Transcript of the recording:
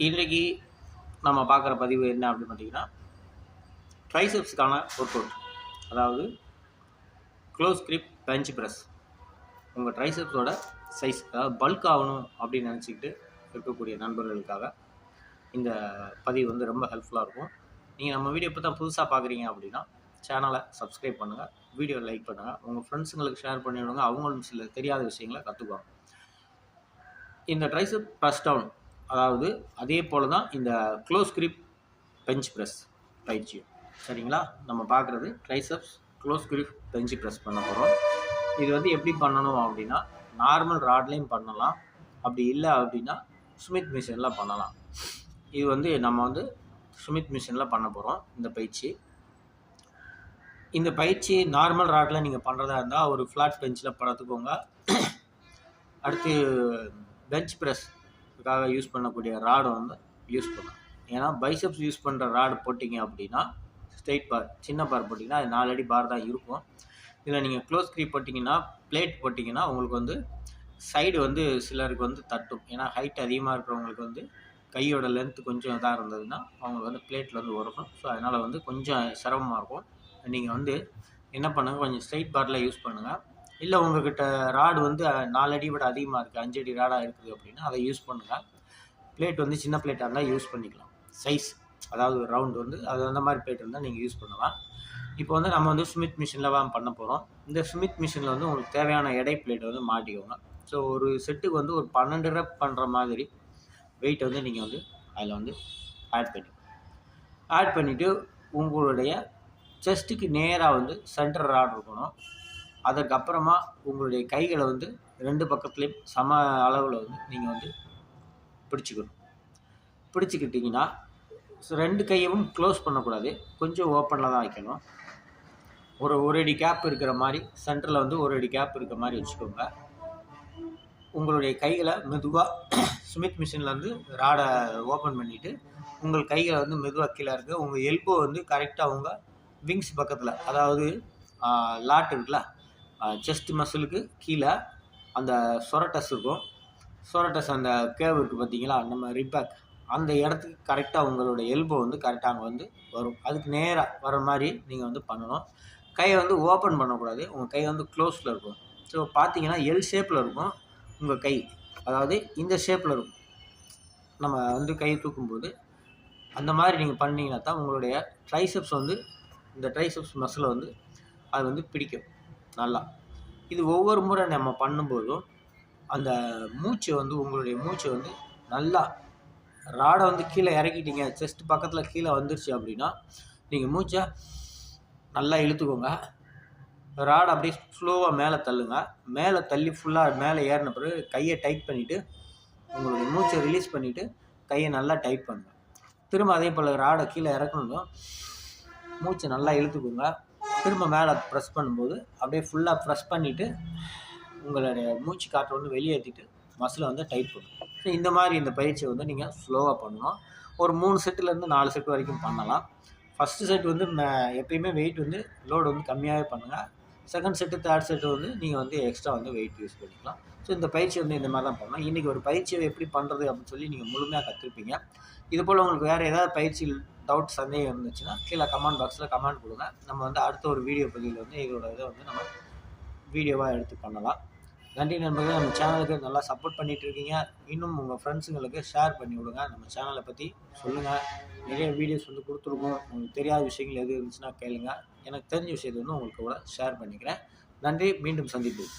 இன்றைக்கி நம்ம பார்க்குற பதிவு என்ன அப்படின்னு பார்த்தீங்கன்னா, ட்ரைசெப்ஸ்க்கான ஒர்க் அவுட். அதாவது க்ளோஸ் கிரிப் பெஞ்ச் ப்ரெஸ். உங்கள் ட்ரைசெப்ஸோட சைஸ், அதாவது பல்க் ஆகணும் அப்படின்னு நினச்சிக்கிட்டு இருக்கக்கூடிய நண்பர்களுக்காக இந்த பதிவு வந்து ரொம்ப ஹெல்ப்ஃபுல்லாக இருக்கும். நீங்கள் நம்ம வீடியோ இப்போ தான் புதுசாக பார்க்குறீங்க அப்படின்னா சேனலை சப்ஸ்கிரைப் பண்ணுங்கள், வீடியோ லைக் பண்ணுங்கள், உங்கள் ஃப்ரெண்ட்ஸுங்களுக்கு ஷேர் பண்ணி விடுங்க. அவங்களும் சில தெரியாத விஷயங்களை கற்றுக்குவாங்க. இந்த ட்ரைசெப் ப்ரெஸ் டவுன், அதாவது அதே போல் தான் இந்த க்ளோஸ் கிரிப் பெஞ்ச் ப்ரெஸ் பயிற்சியும். சரிங்களா? நம்ம பார்க்குறது triceps close grip bench press பண்ண போகிறோம். இது வந்து எப்படி பண்ணணும் அப்படின்னா, நார்மல் ராட்லேயும் பண்ணலாம், அப்படி இல்லை அப்படின்னா ஸ்மித் மிஷினில் பண்ணலாம். இது வந்து நம்ம வந்து ஸ்மித் மிஷினில் பண்ண போகிறோம் இந்த பயிற்சி. இந்த பயிற்சி நார்மல் ராட்டில் நீங்கள் பண்ணுறதா இருந்தால் ஒரு ஃப்ளாட் பெஞ்சில் படுத்துக்கோங்க. அடுத்து பெஞ்ச் ப்ரெஸ்க்காக யூஸ் பண்ணக்கூடிய ராடை வந்து யூஸ் பண்ணலாம். ஏன்னா பைசெப்ஸ் யூஸ் பண்ணுற ராடு போட்டிங்க அப்படின்னா ஸ்ட்ரெயிட் பார், சின்ன பார் போட்டிங்கன்னா அது 4 அடி பார் தான் இருக்கும். இதில் நீங்கள் க்ளோஸ் கிரீப் போட்டிங்கன்னா, பிளேட் போட்டிங்கன்னா உங்களுக்கு வந்து சைடு வந்து சிலருக்கு வந்து தட்டும். ஏன்னா ஹைட் அதிகமாக இருக்கிறவங்களுக்கு வந்து கையோட லென்த்து கொஞ்சம் இதாக இருந்ததுன்னா அவங்களுக்கு வந்து பிளேட்டில் வந்து உரக்கும். ஸோ அதனால் வந்து கொஞ்சம் சிரமமாக இருக்கும். நீங்கள் வந்து என்ன பண்ணுங்கள், கொஞ்சம் ஸ்ட்ரெயிட் பாரில் யூஸ் பண்ணுங்கள். இல்லை உங்கள்கிட்ட ராடு வந்து 4 அடி விட அதிகமாக இருக்குது, 5 அடி ராடாக இருக்குது அப்படின்னா அதை யூஸ் பண்ணுங்கள். பிளேட் வந்து சின்ன பிளேட்டாக இருந்தால் யூஸ் பண்ணிக்கலாம். சைஸ், அதாவது ரவுண்டு வந்து அது அந்த மாதிரி பிளேட் இருந்தால் நீங்கள் யூஸ் பண்ணலாம். இப்போ வந்து நம்ம வந்து ஸ்மித் மிஷினில் தான் பண்ண போகிறோம். இந்த ஸ்மித் மிஷினில் வந்து உங்களுக்கு தேவையான எடை பிளேட்டை வந்து மாட்டிக்கோங்க. ஸோ ஒரு செட்டுக்கு வந்து ஒரு 12 ரெப் பண்ணுற மாதிரி வெயிட் வந்து நீங்கள் வந்து அதில் வந்து ஆட் பண்ணிவிட்டு உங்களுடைய செஸ்ட்டுக்கு நேராக வந்து சென்டர் ராட் இருக்கணும். அதுக்கப்புறமா உங்களுடைய கைகளை வந்து 2 பக்கத்துலேயும் சம அளவில் வந்து நீங்கள் வந்து பிடிச்சிக்கிட்டிங்கன்னா 2 கையவும் க்ளோஸ் பண்ணக்கூடாது, கொஞ்சம் ஓப்பனில் தான் வைக்கணும். ஒரு அடி கேப் இருக்கிற மாதிரி சென்டரில் வந்து 1 அடி கேப் இருக்கிற மாதிரி வச்சுக்கோங்க. உங்களுடைய கைகளை மெதுவாக ஸ்மித் மிஷின்லேருந்து ராடை ஓப்பன் பண்ணிவிட்டு உங்கள் கைகளை வந்து மெதுவாக கீழே இருக்குது. உங்கள் எல்போ வந்து கரெக்டாக உங்கள் விங்ஸ் பக்கத்தில், அதாவது லாட் இருக்குல்ல, செஸ்ட் மசிலுக்கு கீழே அந்த சொரட்டஸ் இருக்கும். சொரட்டஸ் அந்த கேவ் இருக்குது பார்த்தீங்களா, நம்ம ரிப்பேக், அந்த இடத்துக்கு கரெக்டாக உங்களோட எல்போ வந்து கரெக்டாக அங்கே வந்து வரும். அதுக்கு நேராக வர மாதிரி நீங்கள் வந்து பண்ணணும். கையை வந்து ஓப்பன் பண்ணக்கூடாது, உங்கள் கை வந்து க்ளோஸில் இருக்கும். ஸோ பார்த்தீங்கன்னா எல் ஷேப்பில் இருக்கும் உங்கள் கை, அதாவது இந்த ஷேப்பில் இருக்கும். நம்ம வந்து கையை தூக்கும்போது அந்த மாதிரி நீங்கள் பண்ணிங்கன்னா தான் உங்களுடைய ட்ரைசெப்ஸ் வந்து, இந்த ட்ரைசெப்ஸ் மசிலை வந்து அது வந்து பிடிக்கும் நல்லா. இது ஒவ்வொரு முறை நம்ம பண்ணும்போதும் அந்த மூச்சை வந்து, உங்களுடைய மூச்சை வந்து நல்லா ராடை வந்து கீழே இறக்கிட்டீங்க, செஸ்ட் பக்கத்தில் கீழே வந்துருச்சு அப்படின்னா நீங்கள் மூச்சை நல்லா இழுத்துக்கோங்க. ராடை அப்படியே ஸ்லோவாக மேலே தள்ளுங்க. மேலே தள்ளி ஃபுல்லாக மேலே ஏறின பிறகு கையை டைட் பண்ணிவிட்டு உங்களுடைய மூச்சை ரிலீஸ் பண்ணிவிட்டு கையை நல்லா டைட் பண்ணுங்கள். திரும்ப அதே போல் ராடை கீழே இறக்கணும், மூச்சை நல்லா இழுத்துக்கோங்க. திரும்ப மேலே ப்ரெஸ் பண்ணும்போது அப்படியே ஃபுல்லாக ப்ரெஸ் பண்ணிவிட்டு உங்களுடைய மூச்சு காற்றை வந்து வெளியேற்றிட்டு மசிலை வந்து டைட் பண்ணணும். ஸோ இந்த மாதிரி இந்த பயிற்சியை வந்து நீங்கள் ஸ்லோவாக பண்ணணும். ஒரு 3 செட்டுலேருந்து 4 செட் வரைக்கும் பண்ணலாம். ஃபஸ்ட்டு செட் வந்து எப்பயுமே வெயிட் வந்து லோடு வந்து கம்மியாகவே பண்ணுங்கள். செகண்ட் செட்டு, தேர்ட் செட்டு வந்து நீங்கள் வந்து எக்ஸ்ட்ரா வந்து வெயிட் யூஸ் பண்ணிக்கலாம். ஸோ இந்த பயிற்சி வந்து இந்த மாதிரி தான் பண்ணணும். இன்றைக்கி ஒரு பயிற்சியை எப்படி பண்ணுறது அப்படின்னு சொல்லி நீங்கள் முழுமையாக கற்றுருப்பீங்க. இதுபோல் உங்களுக்கு வேறு ஏதாவது பயிற்சியில் டவுட், சந்தேகம் இருந்துச்சுன்னா கீழே கமெண்ட் பாக்ஸில் கமெண்ட் கொடுங்க. நம்ம வந்து அடுத்த ஒரு வீடியோ பதிவில் வந்து எங்களோட இதை வந்து நம்ம வீடியோவாக எடுத்து பண்ணலாம். நன்றி நண்பர்களே, நம்ம சேனலுக்கு நல்லா சப்போர்ட் பண்ணிகிட்டு இருக்கீங்க. இன்னும் உங்கள் ஃப்ரெண்ட்ஸுங்களுக்கு ஷேர் பண்ணி விடுங்க. நம்ம சேனலை பற்றி சொல்லுங்கள். நிறைய வீடியோஸ் வந்து கொடுத்துருக்கோம். உங்களுக்கு தெரியாத விஷயங்கள் எது இருந்துச்சுன்னா கேளுங்க. எனக்கு தெரிஞ்ச விஷயத்தை வந்து உங்களுக்கு கூட ஷேர் பண்ணிக்கிறேன். நன்றி, மீண்டும் சந்திப்போம்.